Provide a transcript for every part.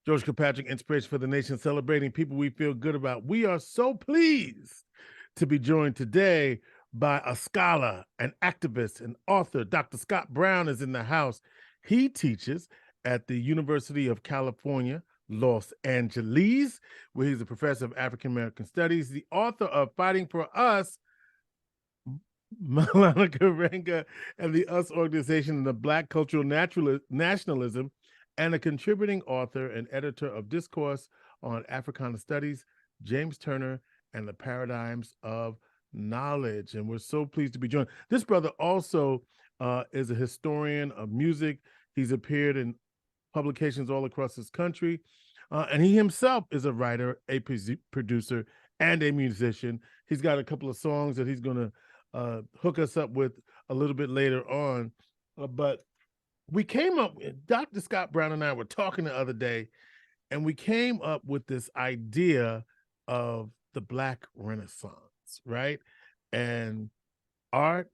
George Kilpatrick, inspiration for the nation, celebrating people we feel good about. We are so pleased to be joined today by a scholar, an activist, an author. Dr. Scot Brown is in the house. He teaches at the University of California, Los Angeles, where he's a professor of African American Studies, the author of Fighting for Us, Maulana Karenga and the US organization and the Black cultural nationalism, and a contributing author and editor of Discourse on Africana Studies, James Turner and the Paradigms of Knowledge. And we're so pleased to be joined. This brother also is a historian of music. He's appeared in publications all across this country. And he himself is a writer, a producer, and a musician. He's got a couple of songs that he's going to hook us up with a little bit later on. But we came up, Dr. Scot Brown and I were talking the other day, and we came up with this idea of the Black Renaissance, right? And art,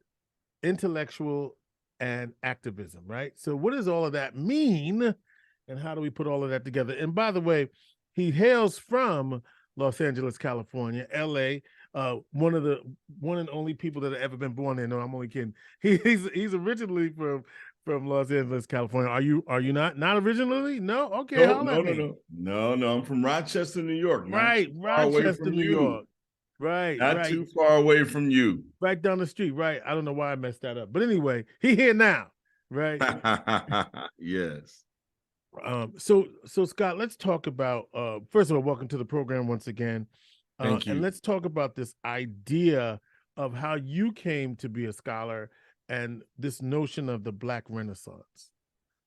intellectual, and activism, right? So what does all of that mean? And how do we put all of that together? And by the way, he hails from Los Angeles, California, LA, one and only people that have ever been born there. No, I'm only kidding. He's originally from Los Angeles, California. Are you not originally? No? Okay. No. I'm from Rochester, New York. Right, Rochester, New York. Right. Not too far away from you. Right down the street, right? I don't know why I messed that up. But anyway, he here now, right? Yes. So Scott, let's talk about first of all, welcome to the program once again. Thank you. And let's talk about this idea of how you came to be a scholar and this notion of the Black Renaissance.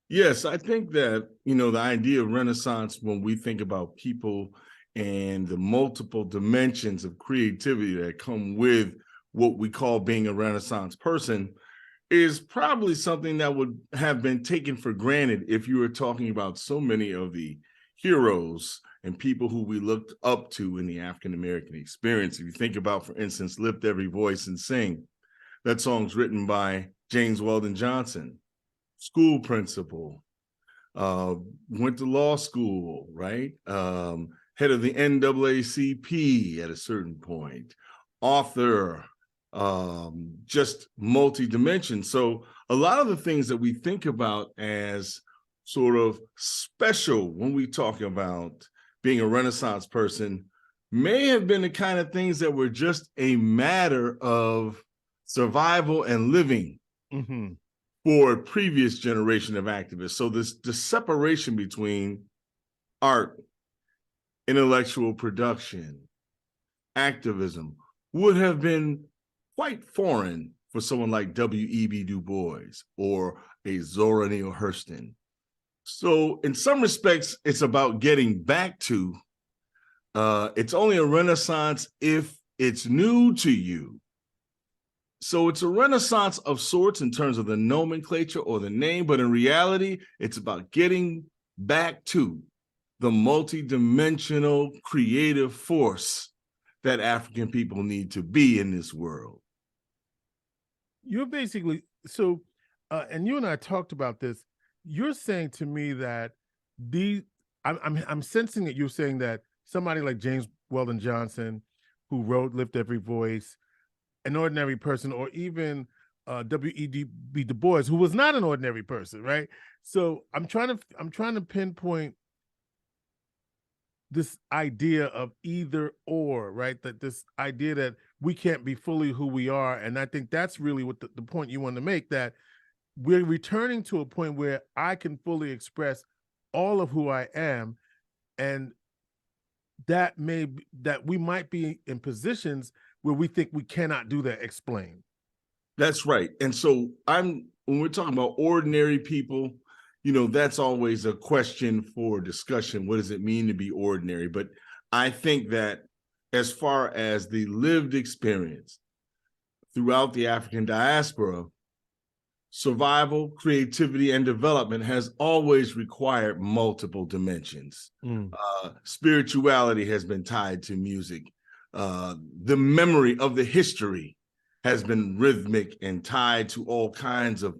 Yes, I think that, the idea of Renaissance, when we think about people and the multiple dimensions of creativity that come with what we call being a Renaissance person, is probably something that would have been taken for granted if you were talking about so many of the heroes and people who we looked up to in the African American experience. If you think about, for instance, Lift Every Voice and Sing, that song's written by James Weldon Johnson, school principal, went to law school, right? Head of the NAACP at a certain point, author, just multi-dimension. So a lot of the things that we think about as sort of special when we talk about being a Renaissance person may have been the kind of things that were just a matter of survival and living for a previous generation of activists. So the separation between art, intellectual production, activism would have been quite foreign for someone like W.E.B. Du Bois or a Zora Neale Hurston. So in some respects, it's about getting back to, it's only a Renaissance if it's new to you. So it's a Renaissance of sorts in terms of the nomenclature or the name, but in reality, it's about getting back to the multidimensional creative force that African people need to be in this world. You're basically, and you and I talked about this, you're saying to me that I'm sensing that you're saying that somebody like James Weldon Johnson, who wrote Lift Every Voice, an ordinary person, or even W.E.B. Du Bois, who was not an ordinary person, right? So I'm trying to pinpoint this idea of either or, right? That this idea that we can't be fully who we are. And I think that's really what the point you want to make, that we're returning to a point where I can fully express all of who I am. And that we might be in positions where we think we cannot do that. Explain. That's right. And so when we're talking about ordinary people, that's always a question for discussion. What does it mean to be ordinary? But I think that as far as the lived experience throughout the African diaspora, survival, creativity, and development has always required multiple dimensions. Spirituality has been tied to music. The memory of the history has been rhythmic and tied to all kinds of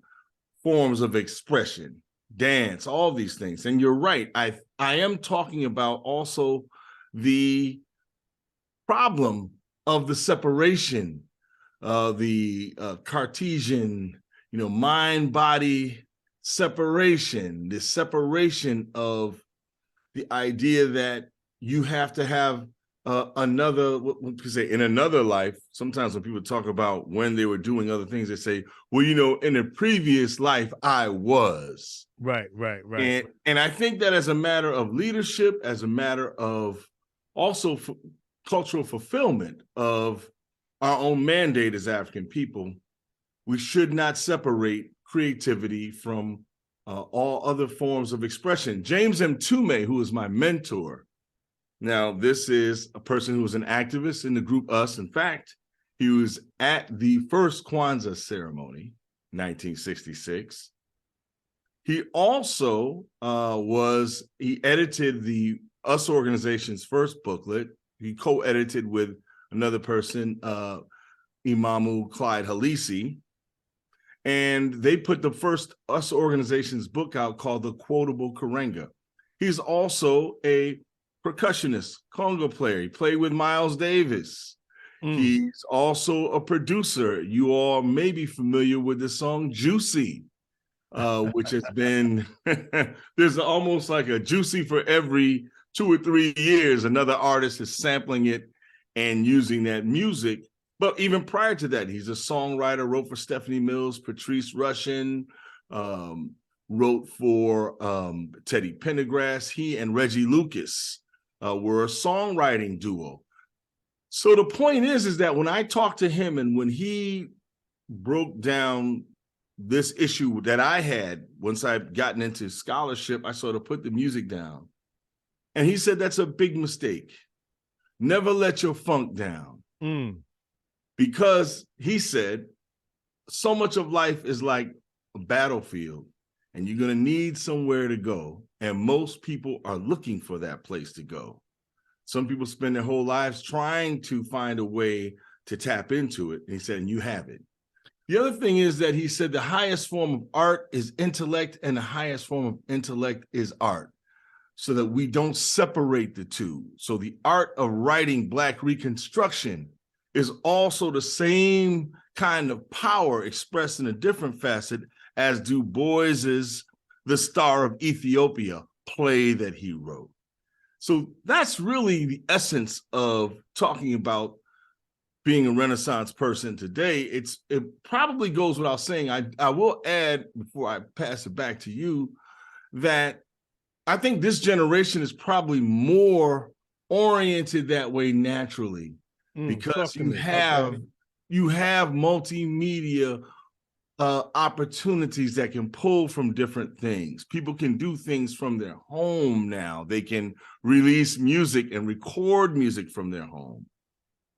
forms of expression. dance, all these things. And you're right. I am talking about also the problem of the separation, the Cartesian, mind-body separation, the separation of the idea that you have to have another, what you say, in another life. Sometimes when people talk about when they were doing other things, they say, well, in a previous life, I was. Right. And I think that as a matter of leadership, as a matter of also cultural fulfillment of our own mandate as African people, we should not separate creativity from all other forms of expression. James M. Tume, who is my mentor, now this is a person who was an activist in the group Us. In fact, he was at the first Kwanzaa ceremony, 1966. He also he edited the Us organization's first booklet. He co-edited with another person, Imamu Clyde Halisi, and they put the first Us organization's book out called The Quotable Karenga. He's also a percussionist, conga player. He played with Miles Davis. He's also a producer. You all may be familiar with the song Juicy, which has been, there's almost like a Juicy for every 2 or 3 years. Another artist is sampling it and using that music. But even prior to that, he's a songwriter, wrote for Stephanie Mills, Patrice Rushen, wrote for Teddy Pendergrass. He and Reggie Lucas were a songwriting duo. So the point is that when I talked to him and when he broke down this issue that I had, once I'd gotten into scholarship, I sort of put the music down. And he said, that's a big mistake. Never let your funk down. Because he said, so much of life is like a battlefield and you're going to need somewhere to go. And most people are looking for that place to go. Some people spend their whole lives trying to find a way to tap into it. And he said, and you have it. The other thing is that he said the highest form of art is intellect and the highest form of intellect is art, so that we don't separate the two. So the art of writing Black Reconstruction is also the same kind of power expressed in a different facet as Du Bois's The Star of Ethiopia play that he wrote. So that's really the essence of talking about being a Renaissance person today. It probably goes without saying. I will add, before I pass it back to you, that I think this generation is probably more oriented that way naturally. Because you have multimedia opportunities that can pull from different things. People can do things from their home now. They can release music and record music from their home.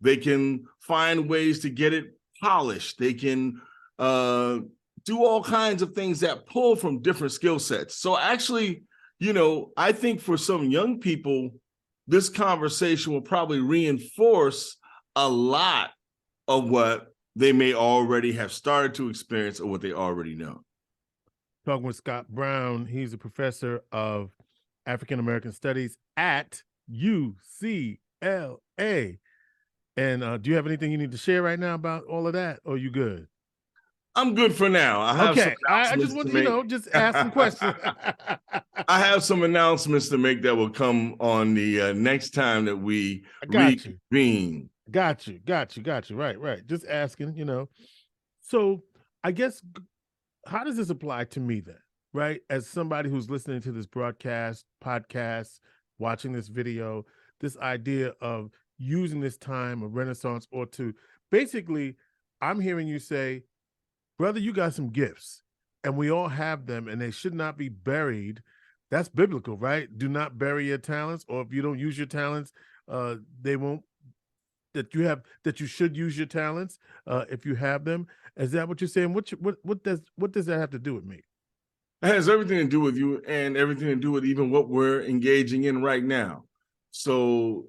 They can find ways to get it polished. They can do all kinds of things that pull from different skill sets. So actually, I think for some young people, this conversation will probably reinforce a lot of what they may already have started to experience or what they already know. Talking with Scot Brown, he's a professor of African American Studies at UCLA. And do you have anything you need to share right now about all of that, or are you good? I'm good for now. I just want to, just ask some questions. I have some announcements to make that will come on the next time that we reconvene. Got you. Right. Just asking, So I guess, how does this apply to me then, right? As somebody who's listening to this podcast, watching this video, this idea of using this time of Renaissance, or to basically, I'm hearing you say, brother, you got some gifts and we all have them and they should not be buried. That's biblical, right? Do not bury your talents, or if you don't use your talents, they won't, that you should use your talents if you have them. Is that what you're saying? What does that have to do with me? It has everything to do with you and everything to do with even what we're engaging in right now. So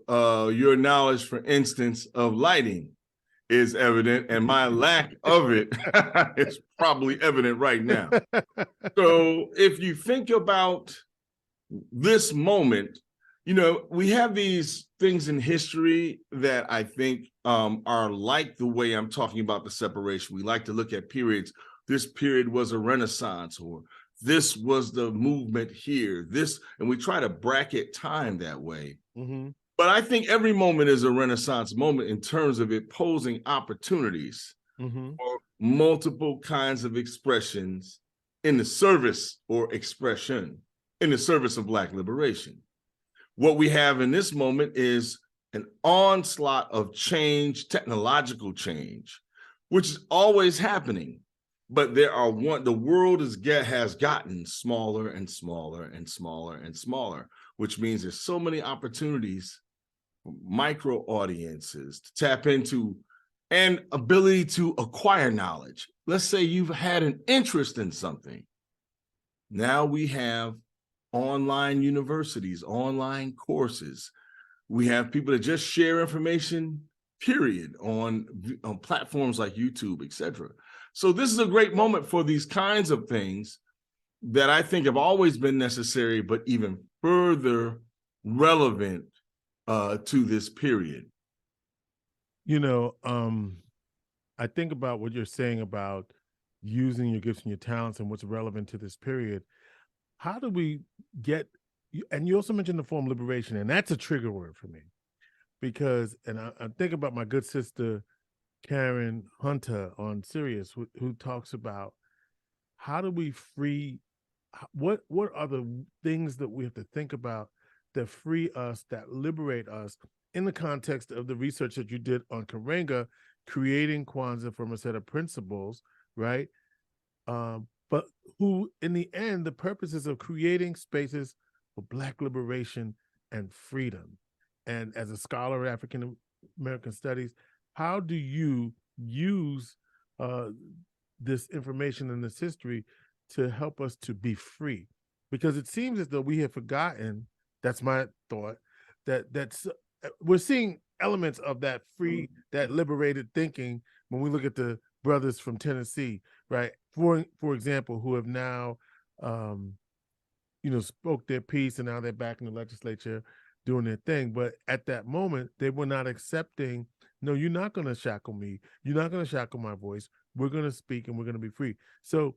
your knowledge, for instance, of lighting is evident, and my lack of it is probably evident right now. So if you think about this moment, we have these things in history that I think are like the way I'm talking about the separation. We like to look at periods. This period was a Renaissance, or this was the movement here, and we try to bracket time that way. Mm-hmm. But I think every moment is a Renaissance moment in terms of it posing opportunities for multiple kinds of expressions in the service or expression in the service of Black liberation. What we have in this moment is an onslaught of change, technological change, which is always happening. But the world has gotten smaller and smaller and smaller and smaller, which means there's so many opportunities for micro audiences to tap into and ability to acquire knowledge. Let's say you've had an interest in something. Now we have online universities, online courses. We have people that just share information, period, on platforms like YouTube, et cetera. So this is a great moment for these kinds of things that I think have always been necessary, but even further relevant to this period. I think about what you're saying about using your gifts and your talents and what's relevant to this period. How do we get, and you also mentioned the form liberation, and that's a trigger word for me, because, and I think about my good sister, Karen Hunter on Sirius, who talks about how do we free, what are the things that we have to think about that free us, that liberate us, in the context of the research that you did on Karenga, creating Kwanzaa from a set of principles, right? But who, in the end, the purpose is of creating spaces for Black liberation and freedom. And as a scholar of African American studies, how do you use this information and this history to help us to be free? Because it seems as though we have forgotten, that's my thought, that's we're seeing elements of that free, that liberated thinking when we look at the brothers from Tennessee, right? For example, who have now, spoke their piece, and now they're back in the legislature doing their thing. But at that moment, they were not accepting, no, you're not going to shackle me. You're not going to shackle my voice. We're going to speak and we're going to be free. So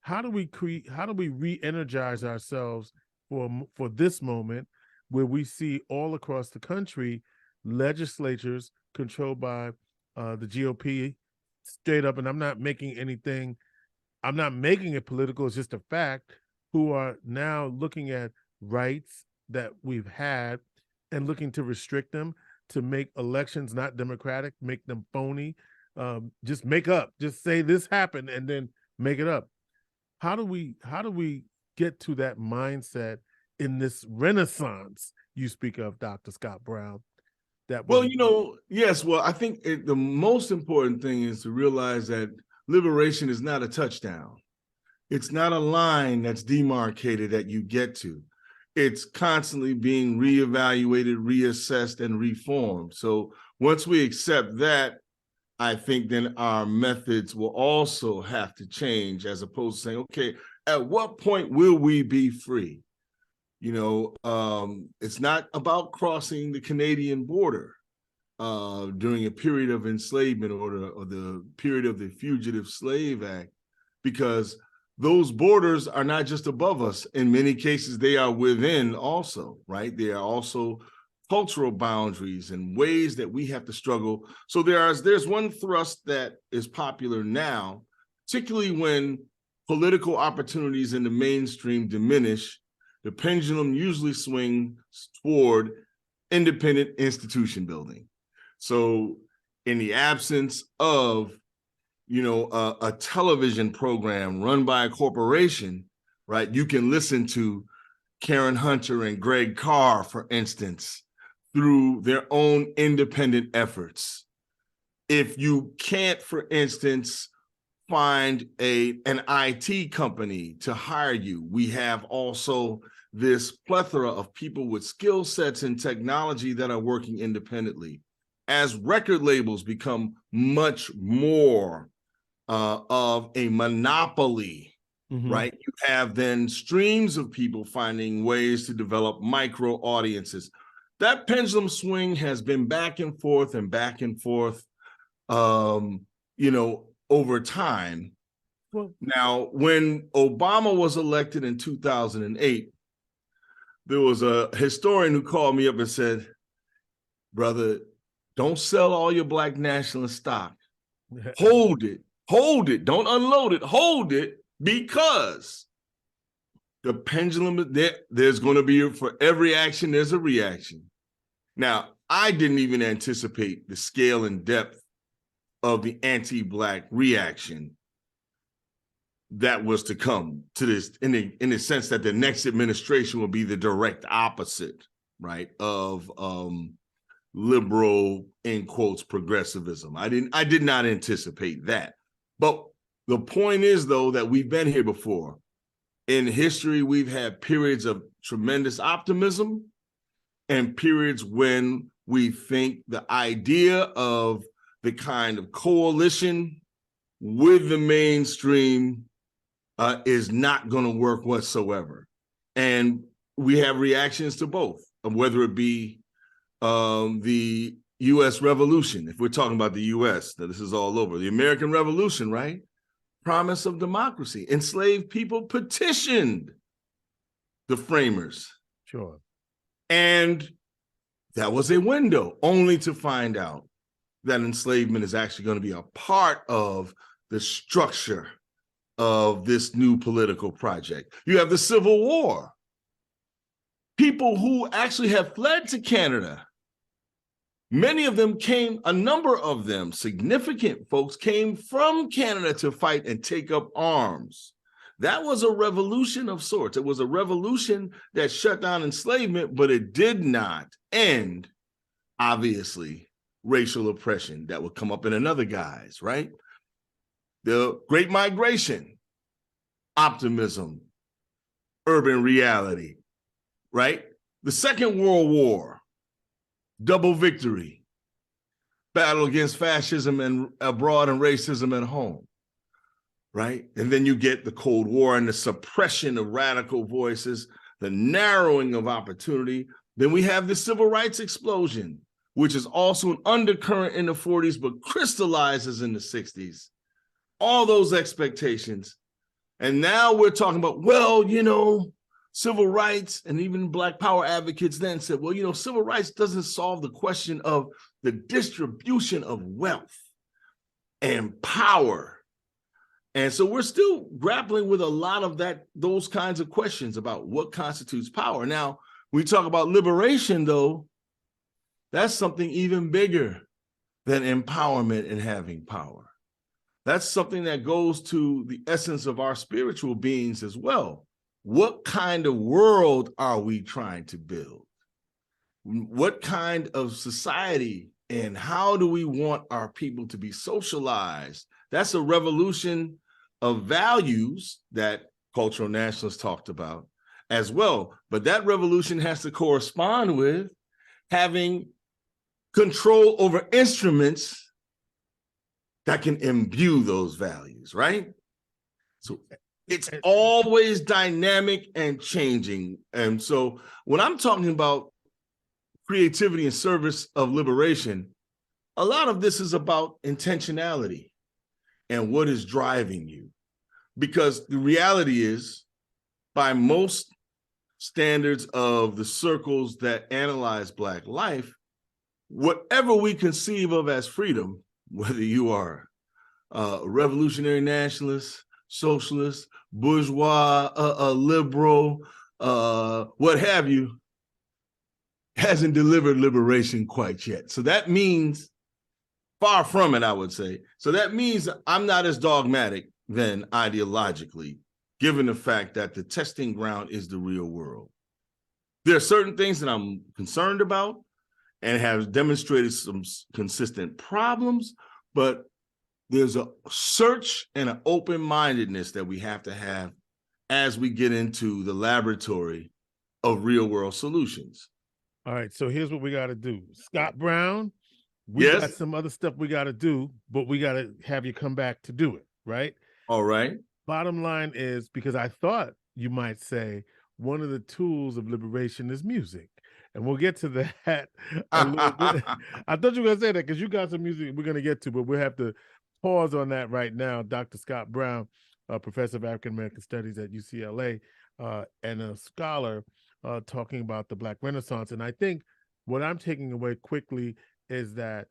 how do we re-energize ourselves for this moment where we see all across the country legislatures controlled by the GOP straight up, and I'm not making it political, it's just a fact, who are now looking at rights that we've had and looking to restrict them, to make elections not democratic, make them phony, just say this happened and then make it up. How do we get to that mindset in this renaissance you speak of, Dr. Scot Brown? Yes. Well, I think the most important thing is to realize that liberation is not a touchdown. It's not a line that's demarcated that you get to. It's constantly being reevaluated, reassessed, and reformed. So once we accept that, I think then our methods will also have to change, as opposed to saying, okay, at what point will we be free? It's not about crossing the Canadian border during a period of enslavement or the period of the Fugitive Slave Act, because those borders are not just above us. In many cases, they are within also, right? They are also cultural boundaries and ways that we have to struggle. So there's one thrust that is popular now, particularly when political opportunities in the mainstream diminish. The pendulum usually swings toward independent institution building. So in the absence of, a television program run by a corporation, right, you can listen to Karen Hunter and Greg Carr, for instance, through their own independent efforts. If you can't, for instance, find an IT company to hire you, we have also this plethora of people with skill sets and technology that are working independently. as record labels become much more of a monopoly, right? You have then streams of people finding ways to develop micro audiences. That pendulum swing has been back and forth, over time. Well, now, when Obama was elected in 2008, there was a historian who called me up and said, brother, don't sell all your Black nationalist stock. Hold it, don't unload it, hold it, because the pendulum, there's going to be, for every action, there's a reaction. Now, I didn't even anticipate the scale and depth of the anti-Black reaction that was to come to this, in the sense that the next administration will be the direct opposite, right, of liberal, in quotes, progressivism. I did not anticipate that. But the point is, though, that we've been here before. In history, we've had periods of tremendous optimism and periods when we think the idea of the kind of coalition with the mainstream is not going to work whatsoever. And we have reactions to both, whether it be the U.S. Revolution, if we're talking about the U.S., that this is all over. The American Revolution, right? Promise of democracy. Enslaved people petitioned the framers. Sure. And that was a window, only to find out that enslavement is actually going to be a part of the structure of this new political project. You have the Civil War. People who actually have fled to Canada, many of them came, a number of them, significant folks, came from Canada to fight and take up arms. That was a revolution of sorts. It was a revolution that shut down enslavement, but it did not end, obviously, racial oppression that would come up in another guise, right? The Great Migration, optimism, urban reality, right? The Second World War, double victory, battle against fascism and abroad and racism at home, right? And then you get the Cold War and the suppression of radical voices, the narrowing of opportunity. Then we have the civil rights explosion, which is also an undercurrent in the 40s, but crystallizes in the 60s. All those expectations. And now we're talking about, well, you know, civil rights, and even Black power advocates then said, well, you know, civil rights doesn't solve the question of the distribution of wealth and power. And so we're still grappling with a lot of those kinds of questions about what constitutes power. Now, when we talk about liberation, though, that's something even bigger than empowerment and having power. That's something that goes to the essence of our spiritual beings as well. What kind of world are we trying to build? What kind of society, and how do we want our people to be socialized? That's a revolution of values that cultural nationalists talked about as well. But that revolution has to correspond with having control over instruments that can imbue those values, right? So it's always dynamic and changing. And so when I'm talking about creativity in service of liberation, a lot of this is about intentionality and what is driving you. Because the reality is, by most standards of the circles that analyze Black life, whatever we conceive of as freedom, whether you are a revolutionary nationalist, socialist, bourgeois, a liberal, what have you, hasn't delivered liberation quite yet. So that means, far from it, I would say. So that means I'm not as dogmatic then ideologically, given the fact that the testing ground is the real world. There are certain things that I'm concerned about and have demonstrated some consistent problems, but there's a search and an open-mindedness that we have to have as we get into the laboratory of real-world solutions. All right, so here's what we got to do. Scot Brown, We got Yes. some other stuff we got to do, but we got to have you come back to do it, right? All right. Bottom line is, because I thought you might say one of the tools of liberation is music. And we'll get to that a little bit. I thought you were going to say that because you got some music we're going to get to, but we'll have to pause on that right now. Dr. Scot Brown, professor of African American Studies at UCLA, and a scholar talking about the Black Renaissance. And I think what I'm taking away quickly is that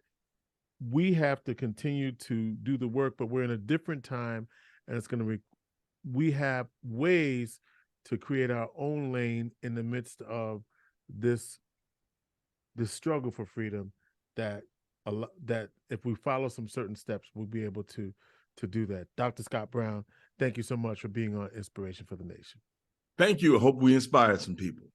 we have to continue to do the work, but we're in a different time, and it's going to we have ways to create our own lane in the midst of this struggle for freedom, that if we follow some certain steps, we'll be able to do that. Dr. Scot Brown, thank you so much for being on Inspiration for the Nation. Thank you. I hope we inspired some people.